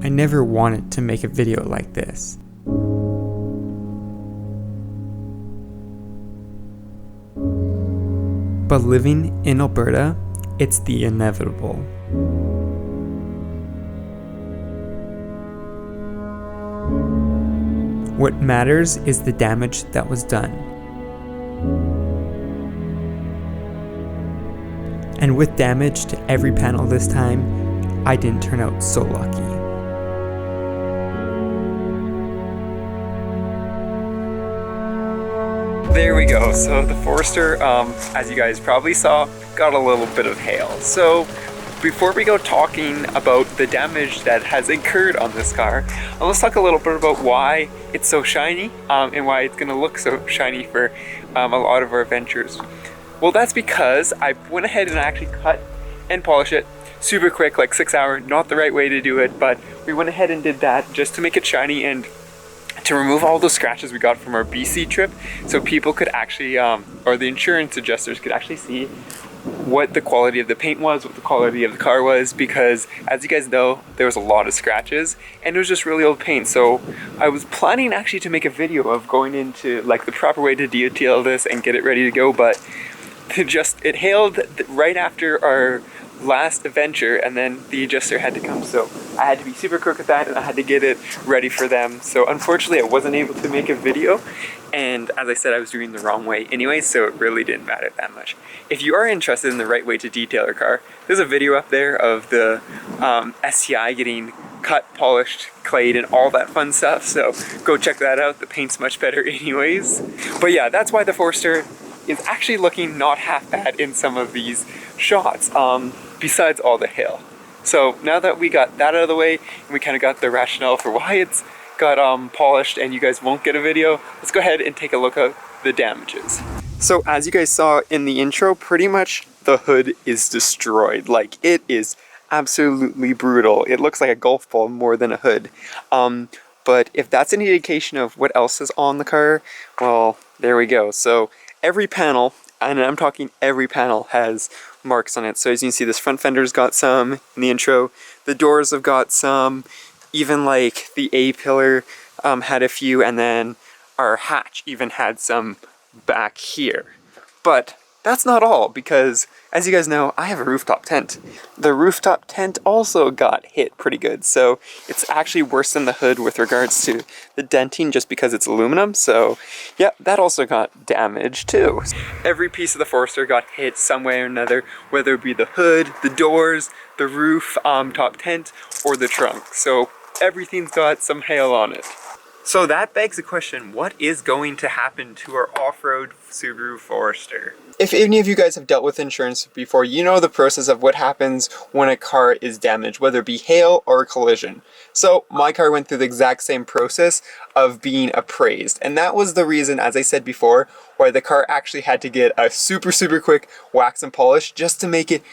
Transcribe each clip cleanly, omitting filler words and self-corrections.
I never wanted to make a video like this. But living in Alberta, it's the inevitable. What matters is the damage that was done. And with damage to every panel this time, I didn't turn out so lucky. There we go. So the Forester, as you guys probably saw, got a little bit of hail. So before we go talking about the damage that has incurred on this car, let's talk a little bit about why it's so shiny and why it's going to look so shiny for a lot of our adventures. Well, that's because I went ahead and actually cut and polished it super quick, like 6 hours. Not the right way to do it, but we went ahead and did that just to make it shiny and to remove all those scratches we got from our BC trip, so people could actually, or the insurance adjusters could actually see what the quality of the paint was, what the quality of the car was, because as you guys know, there was a lot of scratches and it was just really old paint. So I was planning actually to make a video of going into like the proper way to detail this and get it ready to go, but it hailed right after our last adventure and then the adjuster had to come, so I had to be super quick with that and I had to get it ready for them. So unfortunately I wasn't able to make a video, and as I said, I was doing the wrong way anyway, so it really didn't matter that much. If you are interested in the right way to detail your car, there's a video up there of the STI getting cut, polished, clayed, and all that fun stuff, so go check that out. The paint's much better anyways. But yeah, that's why the Forester is actually looking not half bad in some of these shots, besides all the hail. So now that we got that out of the way and we kind of got the rationale for why it's got polished and you guys won't get a video, let's go ahead and take a look at the damages. So as you guys saw in the intro, pretty much the hood is destroyed. Like, it is absolutely brutal. It looks like a golf ball more than a hood. But if that's an indication of what else is on the car, well, there we go. So every panel, and I'm talking every panel, has marks on it. So as you can see, this front fender's got some in the intro. The doors have got some. Even like the A-pillar had a few, and then our hatch even had some back here. But that's not all, because as you guys know, I have a rooftop tent. The rooftop tent also got hit pretty good, so it's actually worse than the hood with regards to the denting just because it's aluminum. So yeah, that also got damaged too. Every piece of the Forester got hit some way or another, whether it be the hood, the doors, the roof, top tent, or the trunk. So everything's got some hail on it. So that begs the question, what is going to happen to our off-road Subaru Forester? If any of you guys have dealt with insurance before, you know the process of what happens when a car is damaged, whether it be hail or a collision. So my car went through the exact same process of being appraised. And that was the reason, as I said before, why the car actually had to get a super quick wax and polish just to make it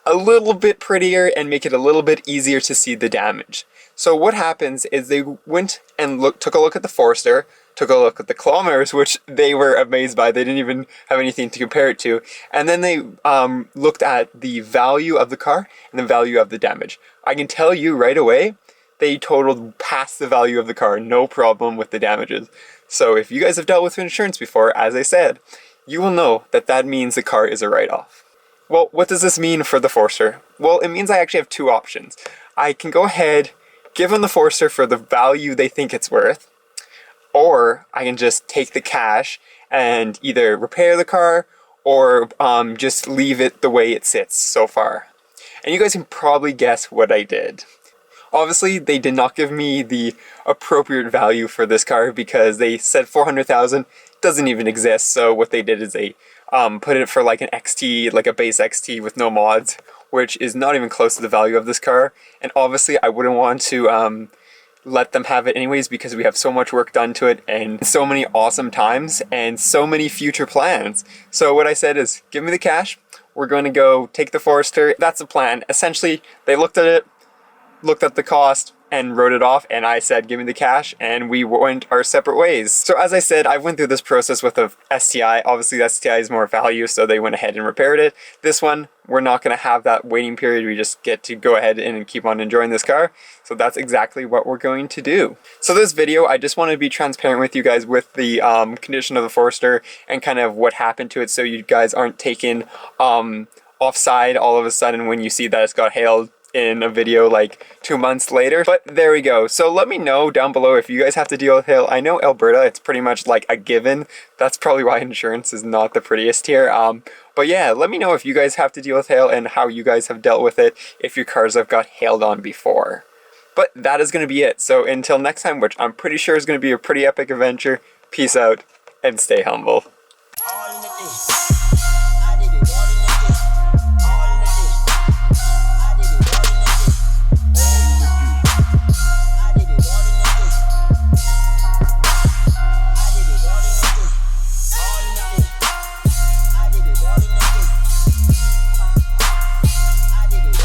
a little bit prettier and make it a little bit easier to see the damage. So what happens is they went and took a look at the Forester, took a look at the coilovers, which they were amazed by. They didn't even have anything to compare it to. And then they looked at the value of the car and the value of the damage. I can tell you right away, they totaled past the value of the car, no problem with the damages. So if you guys have dealt with insurance before, as I said, you will know that that means the car is a write-off. Well, what does this mean for the Forester? Well, it means I actually have two options. I can go ahead, give them the Forester for the value they think it's worth, or I can just take the cash and either repair the car or just leave it the way it sits so far. And you guys can probably guess what I did. Obviously, they did not give me the appropriate value for this car because they said 400,000 doesn't even exist. So what they did is they put it for like an XT, like a base XT with no mods, which is not even close to the value of this car. And obviously I wouldn't want to let them have it anyways because we have so much work done to it and so many awesome times and so many future plans. So what I said is, give me the cash, we're going to go take the Forester. That's the plan. Essentially, they looked at it looked at the cost and wrote it off, and I said give me the cash, and we went our separate ways. So as I said, I went through this process with a STI. Obviously the STI is more value, so they went ahead and repaired it. This one, we're not going to have that waiting period. We just get to go ahead and keep on enjoying this car. So that's exactly what we're going to do. So this video, I just want to be transparent with you guys with the condition of the Forester and kind of what happened to it, so you guys aren't taken offside all of a sudden when you see that it's got hailed in a video like 2 months later. But there we go. So let me know down below if you guys have to deal with hail. I know Alberta, it's pretty much like a given. That's probably why insurance is not the prettiest here. But yeah, let me know if you guys have to deal with hail and how you guys have dealt with it if your cars have got hailed on before. But that is going to be it. So until next time, which I'm pretty sure is going to be a pretty epic adventure, peace out and stay humble.